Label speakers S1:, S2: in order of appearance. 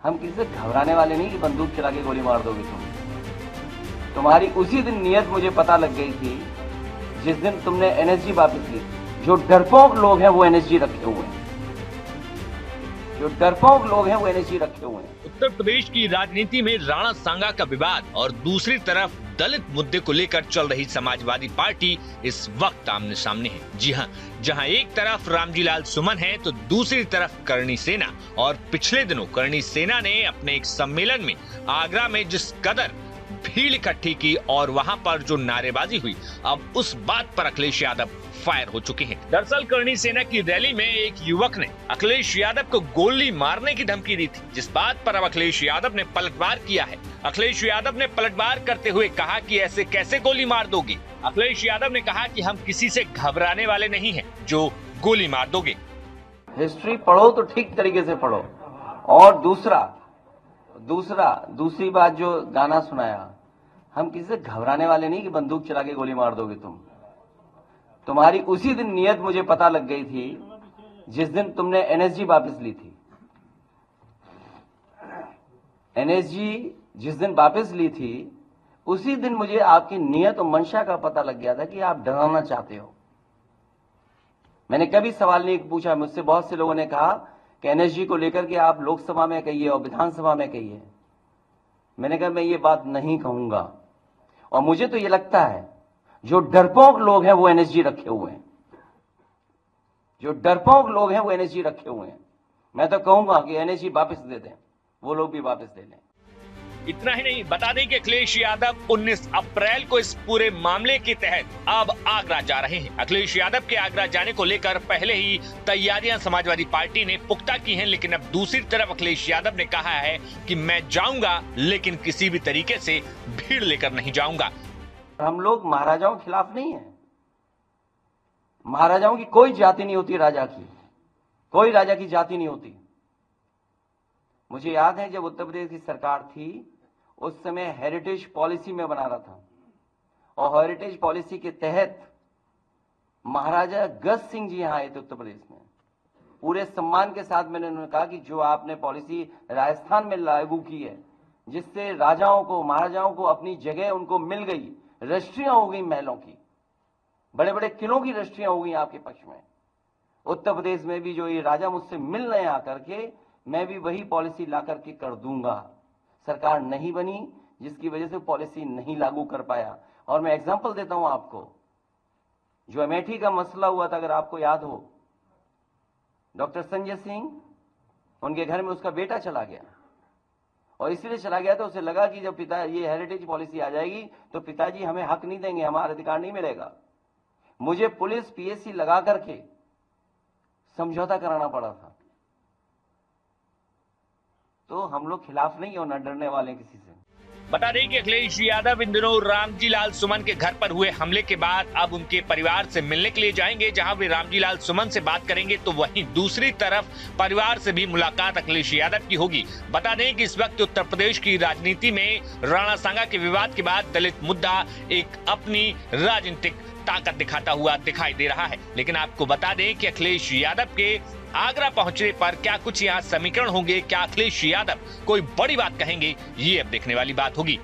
S1: हम किसी से घबराने वाले नहीं कि बंदूक चला के गोली मार दोगे तुम। तुम्हारी उसी दिन नीयत मुझे पता लग गई थी जिस दिन तुमने एनएसजी वापस ली। जो डरपोक लोग हैं वो एनएसजी रखे हुए हैं, जो डरपोक लोग हैं वो एनएसजी रखे हुए हैं।
S2: उत्तर प्रदेश की राजनीति में राणा सांगा का विवाद और दूसरी तरफ दलित मुद्दे को लेकर चल रही समाजवादी पार्टी इस वक्त आमने सामने है। जी हाँ, जहां एक तरफ रामजी लाल सुमन है तो दूसरी तरफ करणी सेना। और पिछले दिनों करणी सेना ने अपने एक सम्मेलन में आगरा में जिस कदर भीड़ इकट्ठी की और वहां पर जो नारेबाजी हुई, अब उस बात पर अखिलेश यादव फायर हो चुके हैं। दरअसल करणी सेना की रैली में एक युवक ने अखिलेश यादव को गोली मारने की धमकी दी थी, जिस बात पर अब अखिलेश यादव ने पलटवार किया है। अखिलेश यादव ने पलटवार करते हुए कहा कि ऐसे कैसे गोली मार दोगी। अखिलेश यादव ने कहा कि हम किसी से घबराने वाले नहीं हैं जो गोली मार दोगे।
S1: हिस्ट्री पढ़ो तो ठीक तरीके से पढ़ो। और दूसरी बात जो गाना सुनाया, हम किसी से घबराने वाले नहीं कि बंदूक चला के गोली मार दोगे तुम। तुम्हारी उसी दिन नीयत मुझे पता लग गई थी जिस दिन तुमने एनएसजी वापस ली थी। एनएसजी जिस दिन वापस ली थी उसी दिन मुझे आपकी नीयत और मंशा का पता लग गया था कि आप डराना चाहते हो। मैंने कभी सवाल नहीं पूछा। मुझसे बहुत से लोगों ने कहा कि एनएसजी को लेकर के आप लोकसभा में कहिए और विधानसभा में कहिए। मैंने कहा मैं ये बात नहीं कहूंगा। और मुझे तो ये लगता है जो डरपोक लोग हैं वो एनएसजी रखे हुए हैं, जो डरपोक लोग हैं वो एनएसजी रखे हुए हैं। मैं तो कहूंगा कि एनएसजी वापस दे दें, वो लोग भी वापस दे लें।
S2: इतना ही नहीं, बता दें कि अखिलेश यादव 19 अप्रैल को इस पूरे मामले के तहत अब आगरा जा रहे हैं। अखिलेश यादव के आगरा जाने को लेकर पहले ही तैयारियां समाजवादी पार्टी ने पुख्ता की हैं, लेकिन अब दूसरी तरफ अखिलेश यादव ने कहा है कि मैं जाऊंगा लेकिन किसी भी तरीके से भीड़ लेकर नहीं जाऊंगा।
S1: हम लोग महाराजाओं के खिलाफ नहीं है। महाराजाओं की कोई जाति नहीं होती, राजा की कोई राजा की जाति नहीं होती। मुझे याद है जब उत्तर प्रदेश की सरकार थी उस समय हेरिटेज पॉलिसी में बना रहा था, और हेरिटेज पॉलिसी के तहत महाराजा गज सिंह जी यहां आए थे उत्तर प्रदेश में। पूरे सम्मान के साथ मैंने उन्होंने कहा कि जो आपने पॉलिसी राजस्थान में लागू की है जिससे राजाओं को, महाराजाओं को अपनी जगह उनको मिल गई, रजिस्ट्रियां हो गई महलों की, बड़े बड़े किलों की रजिस्ट्रियां हो गई आपके पक्ष में। उत्तर प्रदेश में भी जो ये राजा मुझसे मिल रहे हैं आकर के, मैं भी वही पॉलिसी ला करके कर दूंगा। सरकार नहीं बनी जिसकी वजह से पॉलिसी नहीं लागू कर पाया। और मैं एग्जांपल देता हूं आपको, जो अमेठी का मसला हुआ था, अगर आपको याद हो, डॉक्टर संजय सिंह, उनके घर में उसका बेटा चला गया, और इसलिए चला गया तो उसे लगा कि जब पिता ये हेरिटेज पॉलिसी आ जाएगी तो पिताजी हमें हक नहीं देंगे, हमारा अधिकार नहीं मिलेगा। मुझे पुलिस पीएससी लगा करके समझौता कराना पड़ा था। तो हम लोग खिलाफ नहीं और न डरने वाले किसी से।
S2: बता दें कि अखिलेश यादव इन दिनों रामजी लाल सुमन के घर पर हुए हमले के बाद अब उनके परिवार से मिलने के लिए जाएंगे, जहां वे रामजी लाल सुमन से बात करेंगे तो वहीं दूसरी तरफ परिवार से भी मुलाकात अखिलेश यादव की होगी। बता दें कि इस वक्त उत्तर प्रदेश की राजनीति में राणा सांगा के विवाद के बाद दलित मुद्दा एक अपनी राजनीतिक ताकत दिखाता हुआ दिखाई दे रहा है। लेकिन आपको बता दें कि अखिलेश यादव के आगरा पहुंचने पर क्या कुछ यहाँ समीकरण होंगे, क्या अखिलेश यादव कोई बड़ी बात कहेंगे, ये अब देखने वाली बात होगी।